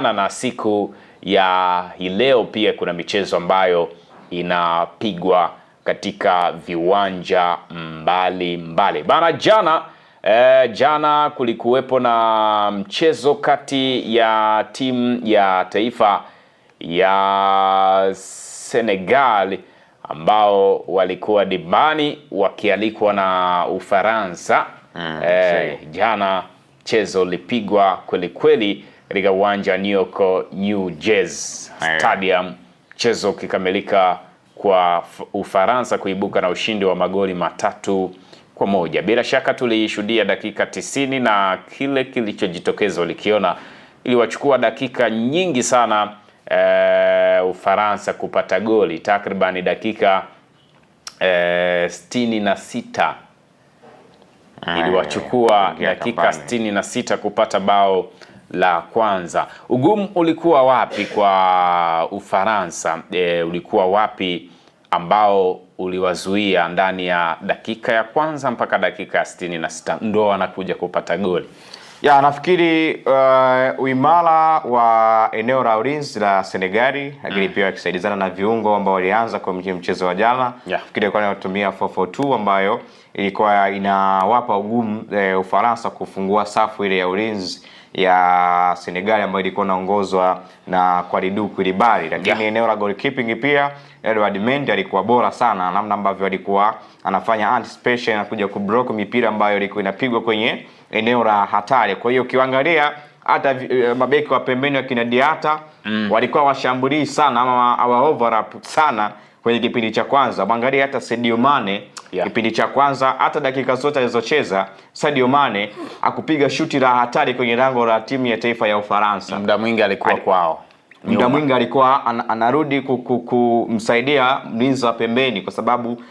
Na siku ya hii leo pia kuna michezo ambayo inapigwa katika viwanja mbali. Bana, jana kulikuwepo na mchezo kati ya timu ya taifa ya Senegal ambao walikuwa dimbani wakialikwa na Ufaransa. Jana mchezo ulipigwa kweli katika uwanja New Jersey Stadium, mchezo ukikamilika kwa Ufaransa kuibuka na ushindi wa magoli 3-1. Bila shaka tulishuhudia dakika 90 na kile kilichojitokeza ulikiona, iliwachukua dakika nyingi sana Ufaransa kupata goli, takriban dakika 66 iliwachukua dakika 66 kupata bao la kwanza. Ugumu ulikuwa wapi kwa Ufaransa? Ulikuwa wapi ambao uliwazuia ndani ya dakika ya kwanza mpaka dakika ya 66 ndo wanakuja kupata goli? Nafikiri uimara wa eneo la ulinzi la Senegali, lakini pia wakisaidizana na viungo ambao walianza kwa mchezo wa jana. Nafikiri walikuwa wanatumia 4-4-2 ambayo ilikuwa inawapa ugumu Ufaransa kufungua safu ile ya ulinzi ya Senegal ambayo ilikuwa inaongozwa na Kalidou Koulibaly. Lakini eneo la goalkeeping pia Edouard Mendy alikuwa bora sana, namna ambavyo alikuwa anafanya anticipation na kuja kublock mipira ambayo ilikuwa inapigwa kwenye eneo la hatari. Kwa hiyo ukiangalia hata mabeki wa pembeni wa kina Diata walikuwa washambulii sana ama overlap sana kwenye kipindi cha kwanza. Mwangalia hata Sadio Mane kipindi cha kwanza, hata dakika zote alizocheza Sadio Mane akupiga shuti la hatari kwenye lango la timu ya taifa ya Ufaransa. Muda mwingi alikuwa kwao. Muda mwingi alikuwa anarudi kumsaidia mlinzi wa pembeni, kwa sababu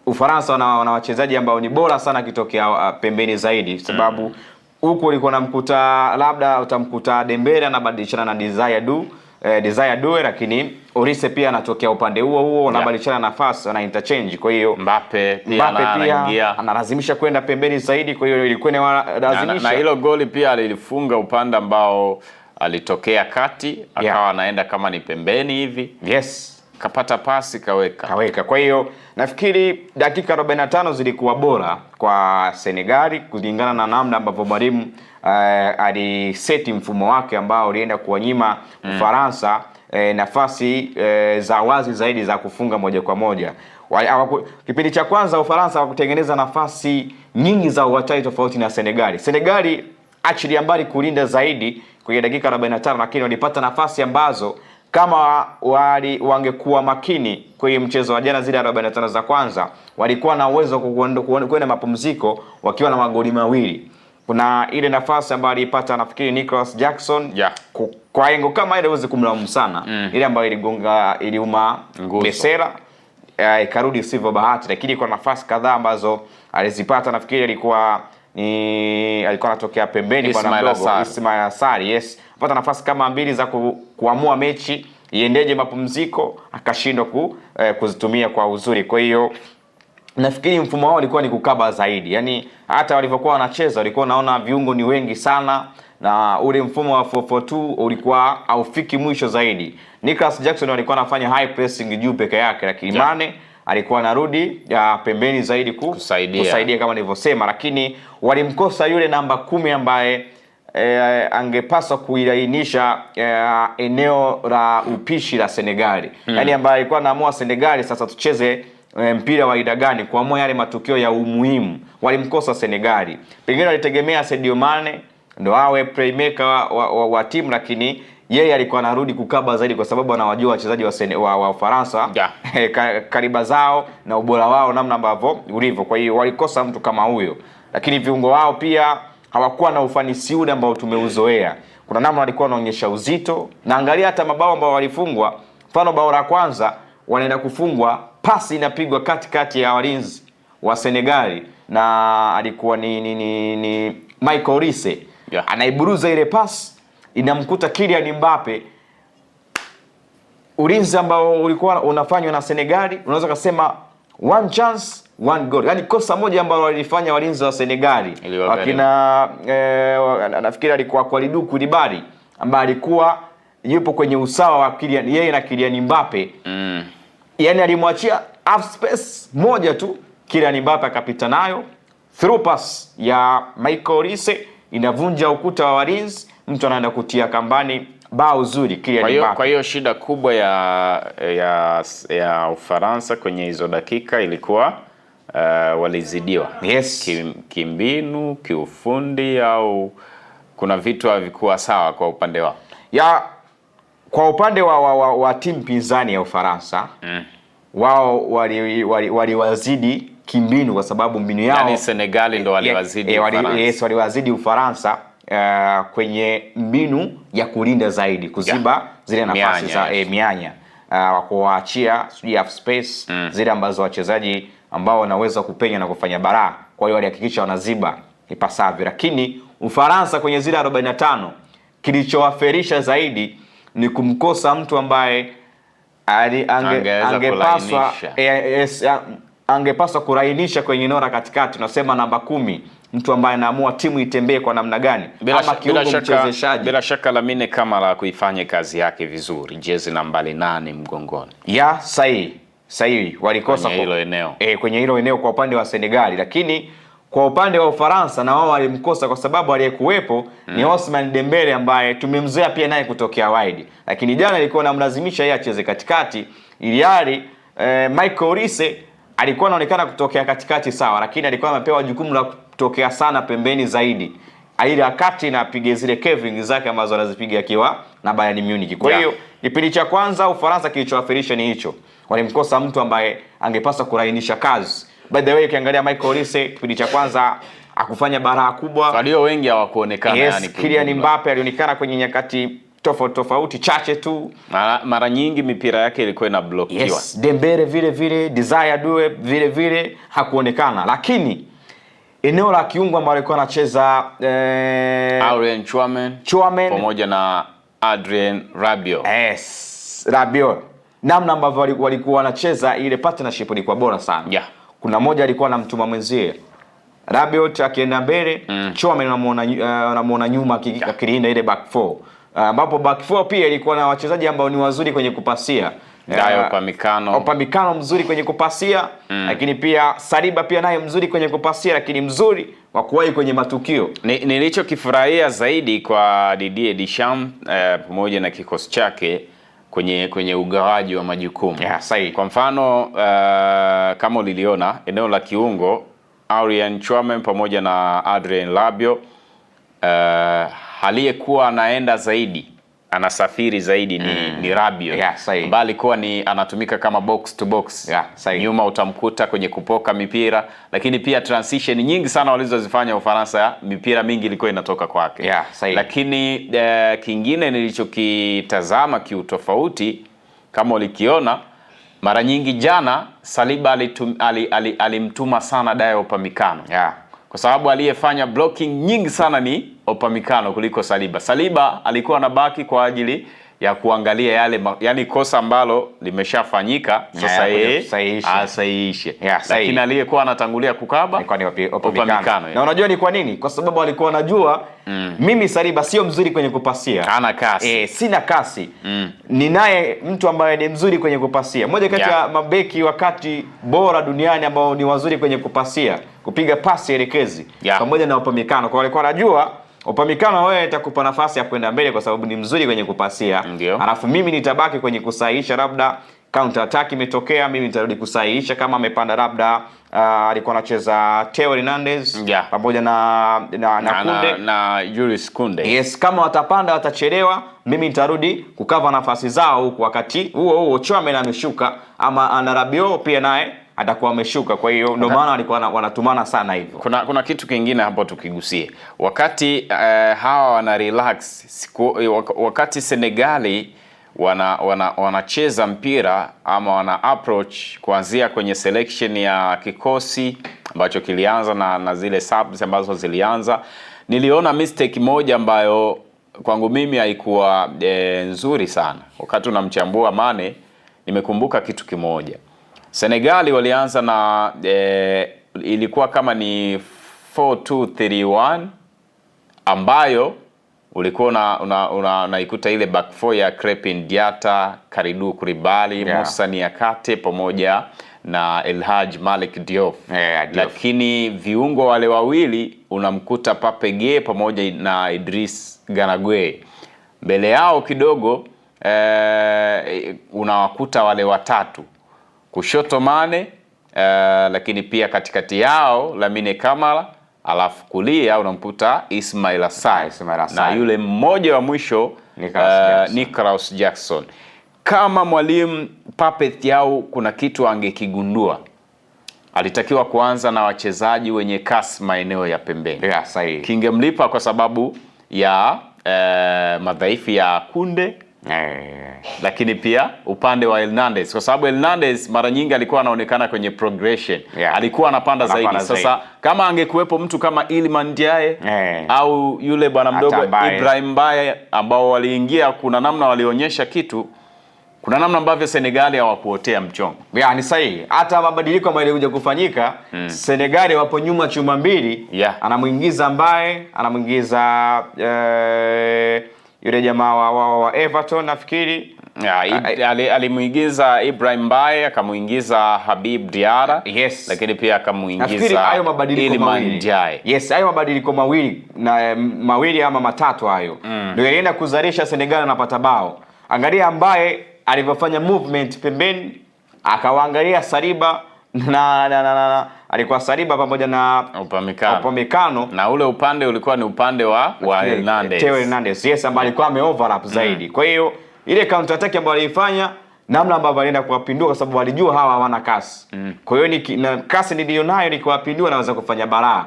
Ufaransa wana wachezaji ambao ni bora sana kitokea pembeni zaidi, sababu huko ulikuwa unamkuta labda utamkuta Dembele anabadilishana na Desire Due, lakini Olise pia anatokea upande huo anabadilishana nafasi, ana interchange. Kwa hiyo Mbappe pia anaingia, analazimisha kwenda pembeni zaidi. Kwa hiyo ilikuwa inalazimisha, na hilo goli pia alilifunga upande ambao alitokea kati, akawa anaenda kama ni pembeni hivi. Kapata pasi kaweka. Kwa hiyo nafikiri dakika 45 zilikuwa bora kwa Senegali kulingana na namna ambavyo mwalimu aliseti mfumo wake ambao ulienda kuwanyima Ufaransa nafasi za wazi zaidi za kufunga moja kwa moja. Kipindi cha kwanza Ufaransa hawakutengeneza nafasi nyingi za uhatari tofauti na Senegali. Senegali actually ambali kulinda zaidi kwenye dakika 45, lakini walipata nafasi ambazo kama wangekuwa makini kwenye mchezo wa jana zile 45 za kwanza, walikuwa na uwezo kwenda mapumziko wakiwa na magoli mawili. Kuna ile nafasi ambayo alipata nafikiri Nicolas Jackson kwa engo kama ile uweze kumlaumu sana, ile ambayo iliuma Besera ikarudi sivyo bahati, lakini kwa nafasi kadhaa ambazo alizipata nafikiri alikuwa anatokea pembeni bwana mdogo Ismail Assar. Apata nafasi kama mbili za kuamua mechi iendeje mapumziko, akashindwa kuzitumia kwa uzuri. Kwa hiyo nafikiri mfumo wao ulikuwa ni kukaba zaidi. Yaani hata walivyokuwa wanacheza walikuwa naona viungo ni wengi sana, na ule mfumo wa 4-4-2 ulikuwa haufiki mwisho zaidi. Nicolas Jackson alikuwa anafanya high pressing juu peke yake, lakini Mane alikuwa anarudi pembeni zaidi kusaidia kama nilivyosema, lakini walimkosa yule namba 10 ambaye angepaswa kuilainisha eneo la upishi la Senegali. Yaani ambaye alikuwa anaamua Senegali sasa tucheze mpira wa aina gani, kuamua yale matukio ya umuhimu. Walimkosa Senegali. Pengine walitegemea Sadio Mane ndo awe playmaker wa timu, lakini yeye alikuwa anarudi kukaba zaidi kwa sababu anawajua wachezaji wa Ufaransa kariba zao na ubora wao namna ambavyo ulivyo. Kwa hiyo walikosa mtu kama huyo, lakini viungo wao pia hawakuwa na ufanisi ule ambao tumeuzoea. Kuna namna walikuwa wanaonyesha uzito, na angalia hata mabao ambao walifungwa. Mfano bao la kwanza wanaenda kufungwa, pasi inapigwa katikati ya walinzi wa Senegali, na alikuwa ni Michael Olise. Anaiburuza ile pasi, inamkuta Kylian Mbappe. Ulinzi ambao ulikuwa unafanywa na Senegali, unaweza kusema one chance one goal. Yaani kosa moja ambalo walifanya walinzi wa Senegali. Wakina nafikiri alikuwa Kalidou Koulibaly ambaye alikuwa yupo kwenye usawa wa Kylian, yeye na Kylian Mbappe. Yani alimwachia half space moja tu, Kylian Mbappe akapita nayo, through pass ya Michael Olise inavunja ukuta wa walinzi, mtu anaenda kutia kambani, bao zuri Kylian Mbappe. Kwa hiyo shida kubwa ya Ufaransa kwenye hizo dakika ilikuwa walizidiwa. Yes. Kimbinu, kiufundi, au kuna vitu havikuwa sawa kwa upande wao? Kwa upande wa timu pinzani ya Ufaransa, wao waliwazidi kimbinu, kwa sababu mbinu yao, yani Senegal ndo waliwazidi Ufaransa. Yes, waliwazidi Ufaransa kwenye mbinu ya kulinda zaidi, kuziba zile nafasi za mianya, kuwaachia half space zile ambazo wachezaji ambao wanaweza kupenya na kufanya baraa. Kwa hiyo walihakikisha wanaziba ipasavyo, lakini Ufaransa kwenye zile 45 kilichowaferisha zaidi ni kumkosa mtu ambaye angepaswa kurainisha kwenye eneo la katikati, tunasema namba 10, mtu ambaye anaamua timu itembee kwa namna gani, ama kiungo mchezeshaji. Bila shaka Lamine Camara kuifanya kazi yake vizuri, jezi nambari 8 mgongoni. Sahihi walikosa kwenye hilo eneo. Kwenye hilo eneo kwa upande wa Senegali, lakini kwa upande wa Ufaransa na wao walimkosa, kwa sababu aliyekuwepo ni Ousmane Dembele ambaye tumemzoea pia naye kutokea wide, lakini jana ilikuwa namlazimisha yeye acheze katikati, ili Michael Olise alikuwa anaonekana kutokea katikati sawa, lakini alikuwa amepewa jukumu la kutokea sana pembeni zaidi, ili akati na apige zile caving zake ambazo anazipiga akiwa na Bayern Munich. Kwa hiyo kipindi cha kwanza Ufaransa kilichowafirisha ni hicho, walimkosa mtu ambaye angepaswa kurainisha kazi. By the way, ukiangalia Michael Olise kipindi cha kwanza akufanya baraa kubwa, walio wengi hawakuonekana. Yani Kylian Mbappe alionekana kwenye nyakati tofauti chache tu, mara nyingi mipira yake ilikuwa inablokiwa. Yes, Dembele vile vile, Desire Due vile vile hakuonekana, lakini eneo la kiungo ambao alikuwa anacheza Aurelien Tchouameni pamoja na Adrien Rabiot. Yes, Rabiot, namna ambavyo walikuwa wanacheza ile partnership ilikuwa bora sana. Kuna mmoja alikuwa anamtuma mwenzie, Rabiot akienda mbele, Tchouameni anamuona nyuma akilinda ile back 4, ambapo back 4 pia ilikuwa na wachezaji ambao ni wazuri kwenye kupasia. Upamecano mzuri kwenye kupasia, lakini pia Saliba pia naye mzuri kwenye kupasia, lakini mzuri wa kuwahi kwenye matukio. Nilichokifurahia zaidi kwa Didier Deschamps pamoja na kikosi chake kwenye ugawaji wa majukumu. Kwa mfano kama uliliona eneo la kiungo, Aurelien Tchouameni pamoja na Adrien Rabiot, aliyekuwa anaenda zaidi, anasafiri zaidi ni Rabiot, bali kuwa anatumika kama box to box. Nyuma utamkuta kwenye kupoka mipira, lakini pia transition nyingi sana walizozifanya Ufaransa, mipira mingi ilikuwa inatoka kwake. Lakini kingine nilichokitazama kiutofauti, kama ulikiona, mara nyingi jana Saliba alimtuma sana Dayot Upamecano. Kwa sababu aliyefanya blocking nyingi sana ni Upamecano kuliko Saliba. Saliba alikuwa anabaki kwa ajili ya kuangalia yale, yani kosa ambalo limeshafanyika sasa yeye asahihishe. Lakini aliyekuwa anatangulia kukaba ni Upamecano. Na unajua ni kwa nini? Kwa sababu alikuwa anajua mimi Saliba sio mzuri kwenye kupasia. Hana kasi. Sina kasi. Ninaye mtu ambaye ni mzuri kwenye kupasia. Moja kati ya mabeki wakati bora duniani ambao ni wazuri kwenye kupasia, kupiga pasi elekezi, pamoja na Upamecano. Kwa alikuwa anajua Upamecano wewe itakupa nafasi ya kwenda mbele kwa sababu ni mzuri kwenye kupasia. Alafu mimi nitabaki kwenye kusahihisha, labda counter attack imetokea, mimi nitarudi kusahihisha. Kama amepanda labda alikuwa anacheza Theo Hernandez pamoja na Julius Kounde. Yes, kama watapanda watachelewa, mimi nitarudi kukava nafasi zao huku, wakati huo Tchouameni ameshuka, ama ana Rabiot pia naye atakuwa ameshuka. Kwa hiyo ndio maana walikuwa wanatumana sana hivyo. Kuna kitu kingine hapo tukigusie. Wakati hawa wana relax, wakati Senegali wanacheza mpira ama wana approach kuanzia kwenye selection ya kikosi ambacho kilianza na zile subs ambazo zilianza, niliona mistake moja ambayo kwangu mimi haikuwa nzuri sana. Wakati unamchambua Mane, nimekumbuka kitu kimoja. Senegali walianza na ilikuwa kama ni 4-2-3-1 ambayo ulikuwa unaikuta ile back four ya Crepin Diata, Kalidou Koulibaly, Moussa Niakhaté pamoja na El Hadji Malick Diop. Lakini viungo wale wawili unamkuta Pape Gueye pamoja na Idriss Gana Gueye. Mbele yao kidogo unawakuta wale watatu, kushoto Mane, lakini pia katikati yao Lamine Camara, alafu kulia unamkuta Ismail Assar na yule mmoja wa mwisho Nicolas Jackson. Kama mwalimu Pape Thiaw kuna kitu angekigundua, alitakiwa kuanza na wachezaji wenye kasi maeneo ya pembeni. Kingemlipa kwa sababu ya madhaifu ya Kunde, lakini pia upande wa Hernandez, kwa sababu Hernandez mara nyingi alikuwa anaonekana kwenye progression, alikuwa anapanda zaidi. Sasa kama angekuwepo mtu kama Iliman Ndiaye au yule bwana mdogo Ibrahim Mbaye ambao waliingia, kuna namna walionyesha kitu, kuna namna ambavyo Senegali hawakuotea mchongo. Ni sahihi. Hata mabadiliko ambayo yalikuja kufanyika, Senegali wapo nyuma chuma mbili, anamuingiza Mbaye, anamuingiza yule jamaa wa Everton nafikiri. Alimuingiza Ibrahim Mbaye, akamuingiza Habib Diarra, lakini pia akamuingiza Iliman Ndiaye. Hayo mabadiliko mawili ama matatu hayo ndio yalienda kuzalisha Senegal anapata bao. Angalia Mbaye alivyofanya movement pembeni, akawaangalia Saliba na alikuwa Saliba pamoja na Upamecano, na ule upande ulikuwa ni upande wa Hernandez. Theo Hernandez, ambaye alikuwa ameoverlap zaidi. Kwa hiyo ile counter attack ambayo alifanya, namna ambavyo alienda kuwapindua, kwa sababu walijua hawa hawana kasi. Kwa hiyo na kasi nilionayo ni kuwapindua, naweza kufanya balaa.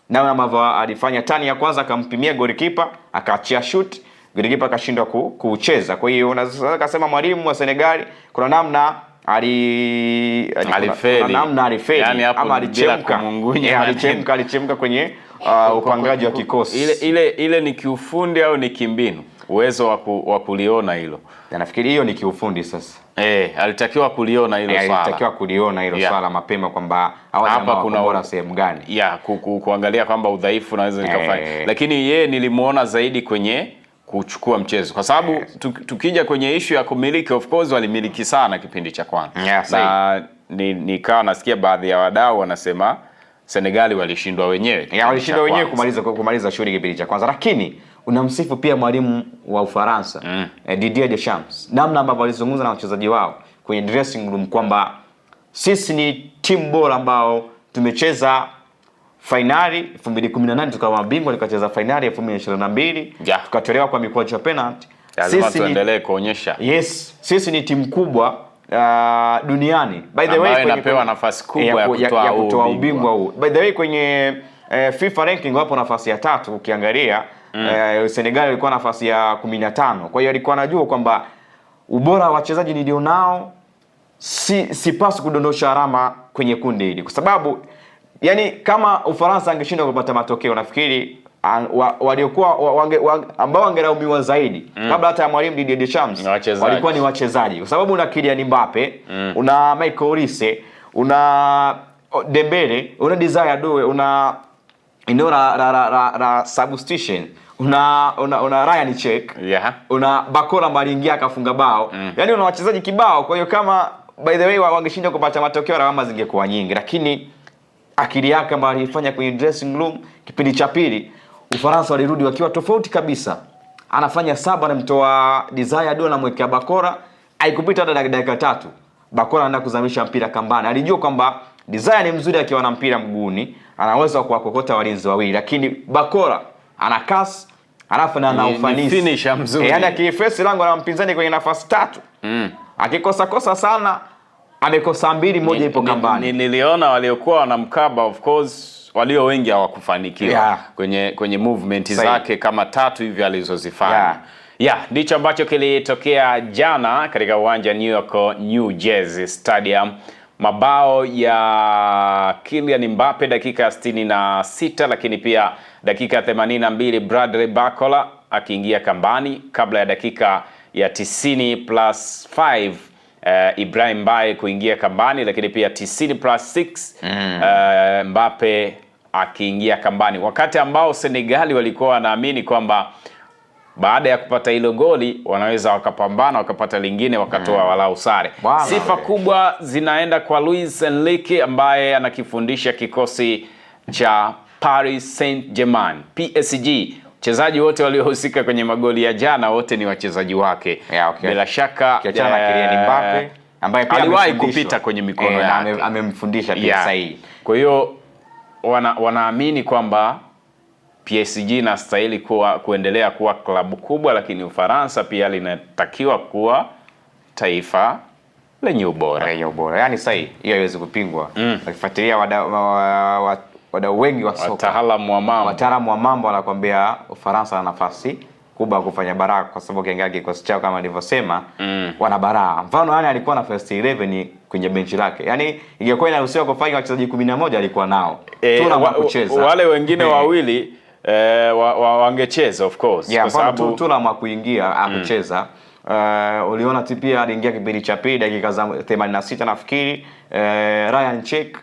Namna ambavyo alifanya tani ya kwanza, akampimia goalkeeper, akaachia shoot, goalkeeper akashindwa kucheza. Kwa hiyo unaweza kusema mwalimu wa Senegal kuna namna alifeli, yani ama alichemka kwenye upangaji wa kikosi. Ile ni kiufundi au ni kimbinu, uwezo wa kuliona hilo? Nafikiri hiyo ni kiufundi sasa. Alitakiwa kuliona hilo swala. Alitakiwa kuliona hilo swala mapema, kwamba hapa kuna bora sehemu gani. Kuangalia kwamba udhaifu naweza nikafanya. Lakini yeye nilimuona zaidi kwenye kuchukua mchezo, kwa sababu tukija kwenye issue ya kumiliki, of course walimiliki sana kipindi cha kwanza. Na nikawa nasikia baadhi ya wadau wanasema Senegali walishindwa wenyewe. Walishindwa wenyewe kumaliza shughuli kipindi cha kwanza, lakini unamsifu pia mwalimu wa Ufaransa Didier Deschamps, namna ambavyo alizungumza na wachezaji wao kwenye dressing room kwamba sisi ni timu bora ambao tumecheza finali 2018 tukawa mabingwa, tukacheza finali 2022 tukatolewa kwa mikwaju ya penalty. Sisi tuendelee kuonyesha sisi ni timu kubwa duniani, by the way, inapewa nafasi kubwa ya kutoa ubingwa huu. By the way, kwenye FIFA ranking wapo nafasi ya 3 ukiangalia. Senegal ilikuwa nafasi ya 15. Kwa hiyo alikuwa anajua kwamba ubora wa wachezaji nilionao sipaswi kudondosha alama kwenye kundi hili, kwa sababu yani kama Ufaransa angeshindwa kupata matokeo, nafikiri waliokuwa ambao wangelaumiwa zaidi kabla hata ya mwalimu Didier Deschamps walikuwa ni wachezaji, kwa sababu una Kylian Mbappe, una Michael Olise, una Dembele, una Desire Doué, una la substitution, una Ryan Check, una Bakora aliingia akafunga bao. Yani una wachezaji kibao. Kwa hiyo kama by the way wangeshinda kupata matokeo, alama zingekuwa nyingi, lakini akili yake ambayo alifanya kwenye dressing room kipindi cha pili, Ufaransa walirudi wakiwa tofauti kabisa. Anafanya saba, anamtoa Desire Doué na mwekea Bakora, haikupita hata dakika 3 Bakora anaenda kuzamisha mpira kambani. Alijua kwamba Desire ni mzuri akiwa na mpira mguuni, anaweza kuwakokota walinzi wawili, lakini Bakora ana kasi, alafu na ana ufanisi, yani akiface lango la mpinzani kwenye nafasi 3 akikosa sana amekosa 2, moja ipo kambani. Niliona waliokuwa wanamkaba, of course walio wengi hawakufanikiwa kwenye movement zake kama 3 hivi alizozifanya. Ndicho ambacho kilitokea jana katika uwanja New Jersey Stadium. Mabao ya Kylian Mbappe dakika 66, lakini pia dakika 82 Bradley Barcola akiingia kambani, kabla ya dakika ya 90+5 Ibrahim Mbaye kuingia kambani, lakini pia 90+6 Mbappe akiingia kambani, wakati ambao Senegali walikuwa wanaamini kwamba baada ya kupata hilo goli wanaweza wakapambana wakapata lingine wakatoa walau sare. Sifa kubwa zinaenda kwa Luis Enrique ambaye anakifundisha kikosi cha Paris Saint-Germain, PSG. Wachezaji wote waliohusika kwenye magoli ya jana wote ni wachezaji wake. Bila shaka Kylian Mbappe ambaye pia aliwahi kupita kwenye mikono yake, amemfundisha pia sahihi. Kwa hiyo wanaamini kwamba PSG inastahili kuendelea kuwa klabu kubwa, lakini Ufaransa pia linatakiwa kuwa taifa lenye ubora. Yaani sahihi, hiyo haiwezi kupingwa. Ukifuatilia wadau wengi wa soka, wataalamu wa mambo wanakuambia Ufaransa na nafasi kubwa ya kufanya baraka, kwa sababu ukiangalia kikosi chao kama nilivyosema, wana baraka. Mfano yani alikuwa na first 11 kwenye benchi lake. Yaani ingekuwa inaruhusiwa kufanya wachezaji 11 alikuwa nao. Kucheza. Wale wengine wawili wangecheza of course, kwa sababu Thuram kuingia akucheza. Uliona pia aliingia kipindi cha pili dakika za 86 nafikiri. Ryan Check,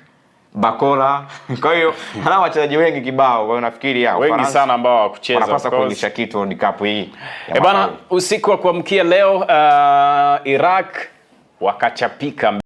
Bakora. Kwa hiyo hana wachezaji wengi kibao, kwa hiyo nafikiri wengi sana ambao hawakucheza, wanapaswa kuonyesha kitu World Cup hii. Bana, usiku wa kuamkia leo Iraq wakachapika